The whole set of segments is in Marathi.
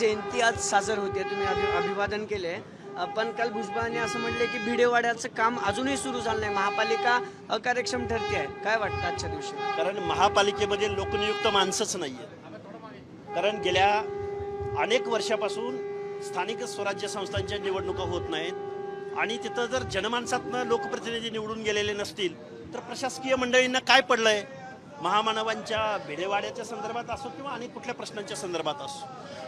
जयंती आज साजर होते, तुम्ही अभिवादन केले. पण काल भुजबळांनी असं म्हटलं की भिडेवाड्याचं काम अजूनही सुरू झालं नाही, महापालिका अकार्यक्षम ठरते आहे. काय वाटतं आजच्या दिवशी? कारण महापालिकेमध्ये लोकनियुक्त माणसंच नाहीये. कारण गेल्या अनेक वर्षापासून स्थानिक स्वराज्य संस्थांच्या निवडणुका होत नाहीत आणि तिथं जर जनमानसातनं लोकप्रतिनिधी निवडून गेलेले नसतील तर प्रशासकीय मंडळींना काय पडलंय? महामानवांच्या भिडेवाड्याच्या संदर्भात असो किंवा अनेक कुठल्या प्रश्नांच्या संदर्भात असो,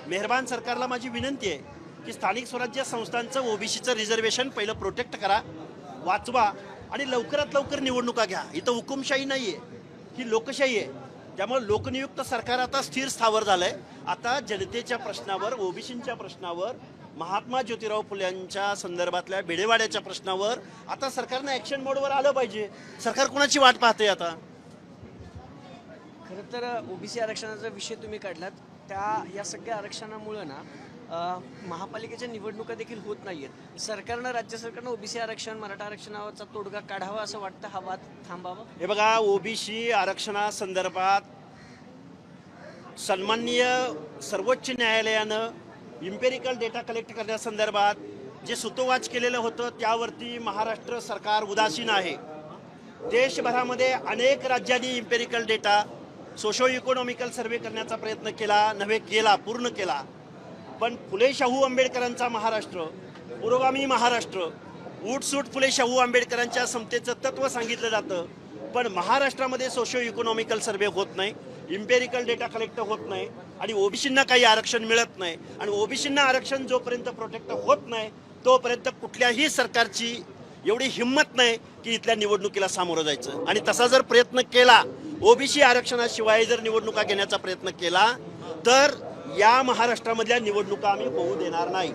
मेहरबान सरकारला माझी विनंती आहे की स्थानिक स्वराज्य संस्थांचं ओबीसीचं रिझर्वेशन पहिलं प्रोटेक्ट करा, वाचवा आणि लवकरात लवकर निवडणुका घ्या. इथं हुकुमशाही नाही आहे, ही लोकशाही आहे. त्यामुळे लोकनियुक्त सरकार आता स्थिर स्थावर झालंय. आता जनतेच्या प्रश्नावर, ओबीसींच्या प्रश्नावर, महात्मा ज्योतिराव फुल्यांच्या संदर्भातल्या भिडेवाड्याच्या प्रश्नावर आता सरकारनं ॲक्शन मोडवर आलं पाहिजे. सरकार कोणाची वाट पाहते आता? खरं तर ओबीसी आरक्षणाचा विषय तुम्ही काढलात, या सगळ्या आरक्षणामुळं ना महापालिकेच्या निवडणुका देखील होत नाहीयेत. सरकारनं, राज्य सरकारनं ओबीसी आरक्षण, मराठा आरक्षणाचा तोडगा काढावा असं वाटतं, हा वाद थांबावा. हे बघा, ओबीसी आरक्षणासंदर्भात सन्माननीय सर्वोच्च न्यायालयानं इम्पेरिकल डेटा कलेक्ट करण्यासंदर्भात जे सूतोवाच केलेलं होतं त्यावरती महाराष्ट्र सरकार उदासीन आहे. देशभरामध्ये अनेक राज्यांनी इम्पेरिकल डेटा, सोशो इकॉनॉमिकल सर्वे करण्याचा प्रयत्न केला, पूर्ण केला. पण फुले शाहू आंबेडकरांचा महाराष्ट्र, पुरोगामी महाराष्ट्र, उठसूट फुले शाहू आंबेडकरांच्या समतेचं तत्व सांगितलं जातं. पण महाराष्ट्रामध्ये सोशो इकॉनॉमिकल सर्वे होत नाही, इम्पेरिकल डेटा कलेक्ट होत नाही आणि ओबीसींना काही आरक्षण मिळत नाही. आणि ओबीसींना आरक्षण जोपर्यंत प्रोटेक्ट होत नाही तोपर्यंत कुठल्याही सरकारची एवढी हिंमत नाही की इथल्या निवडणुकीला सामोरं जायचं. आणि तसा जर प्रयत्न केला, ओबीसी आरक्षणाशिवाय जर निवडणुका घेण्याचा प्रयत्न केला तर या महाराष्ट्रामधल्या निवडणुका आम्ही होऊ देणार नाही.